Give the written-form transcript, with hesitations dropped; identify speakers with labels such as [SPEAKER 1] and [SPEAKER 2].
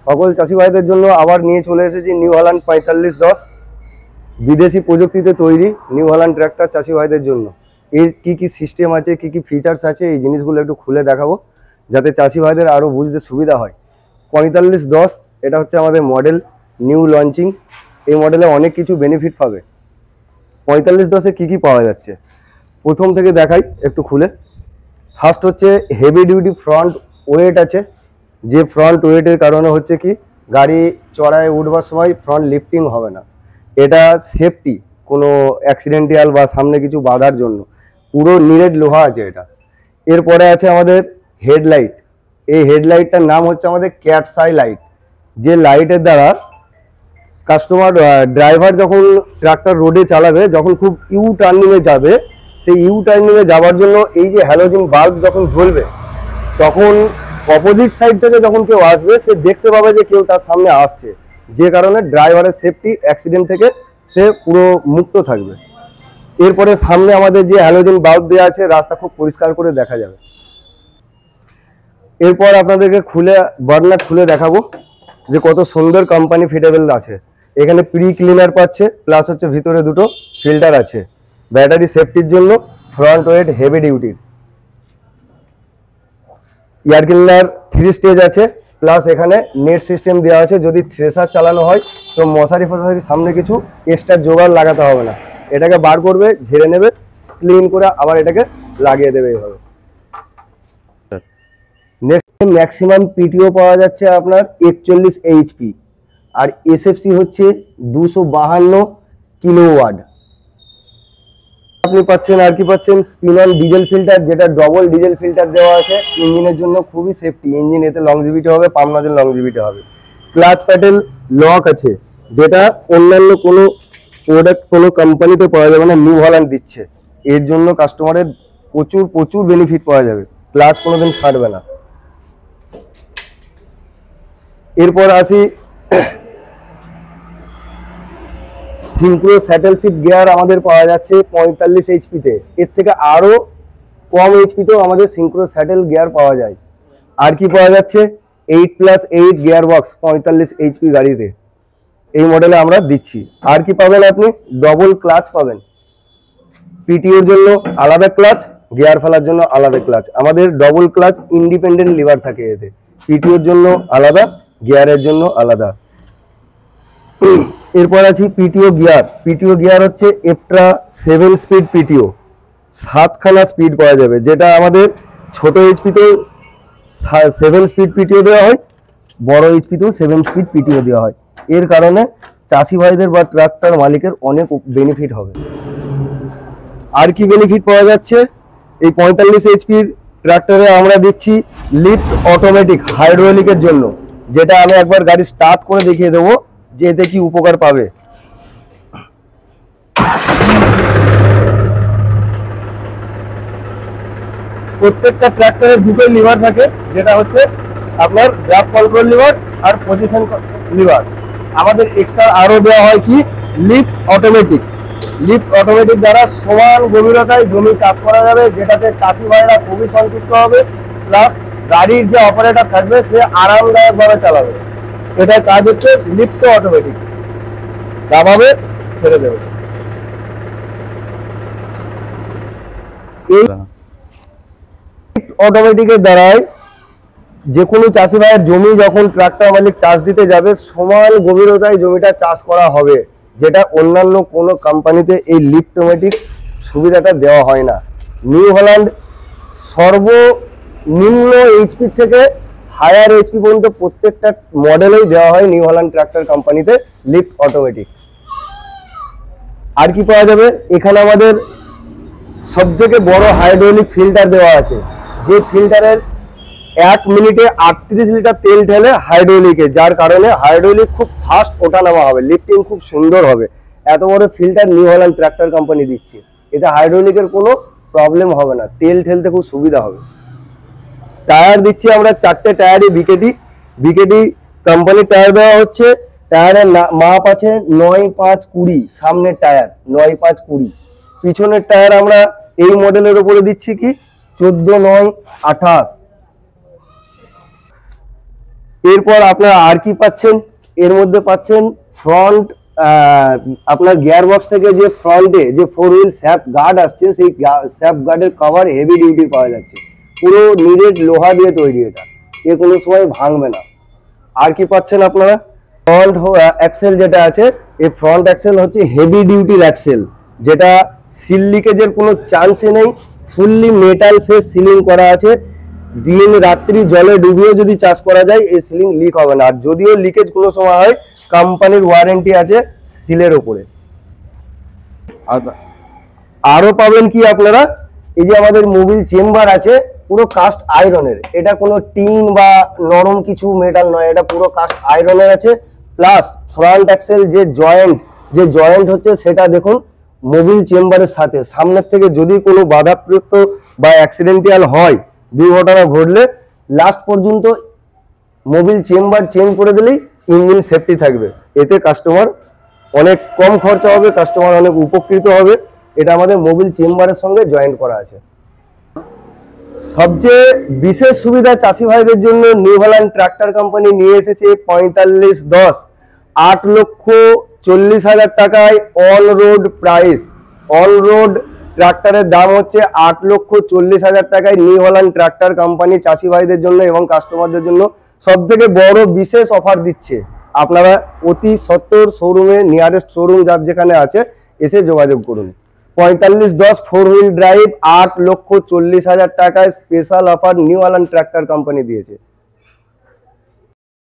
[SPEAKER 1] সকল চাষি ভাইদের জন্য আবার নিয়ে চলে এসেছি নিউ হল্যান্ড 4510 বিদেশি প্রযুক্তিতে তৈরি নিউ হল্যান্ড ট্র্যাক্টর চাষি ভাইদের জন্য। এর কি সিস্টেম আছে, কি ফিচার্স আছে, এই জিনিসগুলো একটু খুলে দেখাবো যাতে চাষি ভাইদের আরও বুঝতে সুবিধা হয়। 4510 এটা হচ্ছে আমাদের মডেল, নিউ লঞ্চিং। এই মডেলে অনেক কিছু বেনিফিট পাবে। 4510-এ কি পাওয়া যাচ্ছে প্রথম থেকে দেখাই একটু খুলে। ফার্স্ট হচ্ছে হেভি ডিউটি ফ্রন্ট ওয়েট আছে, যে ফ্রন্ট ওয়েটের কারণে হচ্ছে কি গাড়ি চড়ায় উঠবার সময় ফ্রন্ট লিফটিং হবে না। এটা সেফটি, কোনো অ্যাক্সিডেন্টাল বা সামনে কিছু বাধার জন্য পুরো নিরেট লোহা আছে এটা। এরপরে আছে আমাদের হেডলাইট। এই হেডলাইটটার নাম হচ্ছে আমাদের ক্যাটস আই লাইট। যে লাইটের দ্বারা কাস্টমার ড্রাইভার যখন ট্রাক্টর রোডে চালাবে, যখন খুব ইউ টার্নিংয়ে যাবে, সেই ইউ টার্নিংয়ে যাওয়ার জন্য এই যে হ্যালোজেন বাল্ব যখন জ্বলবে, তখন অপোজিট সাইড থেকে যখন কেউ আসবে সে দেখতে পাবে যে কেউ তার সামনে আসছে, যে কারণে ড্রাইভারের সেফটি, অ্যাক্সিডেন্ট থেকে সে পুরো মুক্ত থাকবে। এরপরে সামনে আমাদের যে হ্যালোজেন বাল্ব দেওয়া আছে, রাস্তা খুব পরিষ্কার করে দেখা যাবে। এরপর আপনাদেরকে বার্নার খুলে দেখাবো যে কত সুন্দর কোম্পানি ফিটেবল আছে। এখানে প্রি ক্লিনার পাচ্ছে, প্লাস হচ্ছে ভিতরে দুটো ফিল্টার আছে ব্যাটারি সেফটির জন্য। ফ্রন্ট ওয়েট হেভি ডিউটির এয়ার ক্লিনার 3 স্টেজ আছে, প্লাস এখানে নেট সিস্টেম দেওয়া আছে। যদি থ্রেসার চালানো হয় তো মশারি ফশারি সামনে কিছু এক্সট্রা জোগাড় লাগাতে হবে না, এটাকে বার করবে, ঝেড়ে নেবে, ক্লিন করে আবার এটাকে লাগিয়ে দেবে এইভাবে। নেক্সট ম্যাক্সিমাম পিটিও পাওয়া যাচ্ছে আপনার 41 এইচপি, আর এসএফসি হচ্ছে 252 কিলোওয়াট। আপনি পাচ্ছেন আর কি পাচ্ছেন স্পিনন ডিজেল ফিল্টার, যেটা ডবল ডিজেল ফিল্টার দেওয়া আছে ইঞ্জিনের জন্য, খুবই সেফটি ইঞ্জিন। এতে লংজিভিটি হবে, পাম্প নজেল লংজিভিটি হবে। ক্লাচ প্যাডেল লক আছে, যেটা অন্যান্য কোনো প্রোডাক্ট কোনো কোম্পানিতে পাওয়া যাবে না, নিউ হল্যান্ড দিচ্ছে। এর জন্য কাস্টমারের প্রচুর বেনিফিট পাওয়া যাবে, ক্লাচ কোনোদিন ছাড়বে না। এরপর আসি সিনক্রো স্যাটেল সিট গিয়ার আমাদের পাওয়া যাচ্ছে 45 এইচপিতে। এর থেকে আরো কম এইচপিতেও আমাদের সিনক্রো স্যাটেল গিয়ার পাওয়া যায়। আর কি পাওয়া যাচ্ছে 8+8 গিয়ার বক্স 45 এইচপি গাড়িতে, এই মডেলে আমরা দিচ্ছি। আর কি পাবেন আপনি ডবল ক্লাচ পাবেন, পিটিওর জন্য আলাদা ক্লাচ, গিয়ার ফেলার জন্য আলাদা ক্লাচ। আমাদের ডবল ক্লাচ ইন্ডিপেন্ডেন্ট লিভার থাকে এতে, পিটিওর জন্য আলাদা, গিয়ারের জন্য আলাদা। এরপর আছে পিটিও গিয়ার। পিটিও গিয়ার হচ্ছে এফট্রা 7 স্পিড পিটিও, 7খানা স্পিড পাওয়া যাবে। যেটা আমাদের ছোট এইচপিতে 7 স্পিড পিটিও দেওয়া হয়, বড় এইচপিতেও 7 স্পিড পিটিও দেওয়া হয়। এর কারণে চাষি ভাইদের বা ট্রাক্টর মালিকের অনেক বেনিফিট হবে। আর কি বেনিফিট পাওয়া যাচ্ছে এই 45 এইচপির ট্রাক্টরে আমরা দিচ্ছি লিফট অটোমেটিক হাইড্রোলিকের জন্য, যেটা আমি একবার গাড়ি স্টার্ট করে দেখিয়ে দেবো যে এতে কি উপকার পাবে। প্রত্যেকটা ট্রাক্টরে দুটো লিভার থাকে, যেটা হচ্ছে আপনার গ্রাফ কন্ট্রোল লিভার আর পজিশন লিভার। আমাদের এক্সট্রা আরো দেওয়া হয় কি লিফট অটোমেটিক। লিফট অটোমেটিক দ্বারা সমান গভীরতায় জমি চাষ করা যাবে, যেটাতে চাষি ভাইরা খুবই সন্তুষ্ট হবে। প্লাস গাড়ির যে অপারেটর থাকবে সে আরামদায়ক ভাবে চালাবে। এটার কাজ হচ্ছে লিফট অটোমেটিক, দাবাবে ছেড়ে দেবে। এই লিফট অটোমেটিকের দ্বারাই যে কোনো চাষি ভাইয়ের জমি যখন ট্রাক্টর মালিক চাষ দিতে যাবে, সমান গভীরতায় জমিটা চাষ করা হবে, যেটা অন্যান্য কোনো কোম্পানিতে এই লিফট অটোমেটিক সুবিধাটা দেওয়া হয় না। নিউ হল্যান্ড সর্বনিম্ন এইচপি থেকে হায়ার এইচপি পর্যন্ত প্রত্যেকটা মডেলেই দেওয়া হয় নিউ হল্যান্ড ট্রাক্টর কোম্পানিতে লিফট অটোমেটিক। আর কি পাওয়া যাবে এখানে আমাদের সবথেকে বড় হাইড্রোলিক ফিল্টার দেওয়া আছে, যে ফিল্টারের 1 মিনিটে 38 লিটার তেল ঢেলে হাইড্রোলিকে, যার কারণে হাইড্রোলিক খুব ফাস্ট ওঠানামা হবে, লিফটিং খুব সুন্দর হবে। এত বড় filter New Holland tractor company দিচ্ছে, এতে হাইড্রোলিকের কোনো প্রবলেম হবে না, তেল ঠেলতে খুব সুবিধা হবে। টায়ার দিচ্ছি আমরা 4টে টায়ারই বিকেটি কোম্পানির টায়ার দেওয়া হচ্ছে। টায়ারের মাপ আছে 9-5-20, সামনের টায়ার 9-5-20, পিছনের টায়ার আমরা এই মডেলের উপরে দিচ্ছি কি 14-9-28। এরপর আপনারা আর কি পাচ্ছেন, এর মধ্যে পাচ্ছেন ফ্রন্ট আপনার গিয়ার বক্স থেকে যে ফ্রন্টে যে 4 হুইল স্যাপ গার্ড আসছে, সেই স্যাপ গার্ডের কভার হেভি ডিউটি পাওয়া যাচ্ছে, পুরো নিরেট লোহা দিয়ে তৈরি, এটা এ কোনো সময় ভাঙবে না। আর কি পাচ্ছেন আপনারা, ফ্রন্ট অ্যাক্সেল যেটা আছে, এই ফ্রন্ট অ্যাক্সেল হচ্ছে হেভি ডিউটির অ্যাক্সেল, যেটা সিল লিকেজের কোনো চান্সই নেই, ফুললি মেটাল ফেস সিলিং করা আছে, দিন রাত্রি জলে ডুবিয়ে যদি চাষ করা যায় এই সিলিং লিক হবে না। আর যদিও লিকেজ কোনো সময় হয়, কোম্পানির ওয়ারেন্টি আছে সিলের ওপরে। আরো পাবেন কি আপনারা, এই যে আমাদের মোবিল চেম্বার আছে পুরো কাস্ট আয়রনের, এটা কোনো টিন বা নরম কিছু মেটাল নয়, এটা পুরো কাস্ট আয়রনের আছে। প্লাস ফ্রন্ট অ্যাক্সেল যে জয়েন্ট হচ্ছে সেটা দেখুন মোবিল চেম্বারের সাথে, সামনের থেকে যদি কোনো বাধাপ্রাপ্ত বা অ্যাক্সিডেন্টাল হয়, দুর্ঘটনা ঘটলে লাস্ট পর্যন্ত মোবিল চেম্বার চেঞ্জ করে দিলেই ইঞ্জিন সেফটি থাকবে। এতে কাস্টমার অনেক কম খরচা হবে, কাস্টমার অনেক উপকৃত হবে। এটা আমাদের মোবিল চেম্বারের সঙ্গে জয়েন্ট করা আছে। সবচেয়ে বিশেষ সুবিধা চাষি ভাইদের জন্য নিউ হল্যান্ড ট্রাক্টর কোম্পানি নিয়ে এসেছে 4510, 8,40,000 টাকায় on road price. On road ট্রাক্টরের দাম হচ্ছে 8,40,000 টাকায় নিউ হল্যান্ড ট্রাক্টর কোম্পানি চাষি ভাইদের জন্য এবং কাস্টমারদের জন্য সব থেকে বড় বিশেষ অফার দিচ্ছে। আপনারা অতি সত্বর শোরুমে, নিয়ারেস্ট শোরুম যার যেখানে আছে, এসে যোগাযোগ করুন। 4510 4 হুইল ড্রাইভ 8,40,000 টাকায় special offer New Holland tractor company দিয়েছে।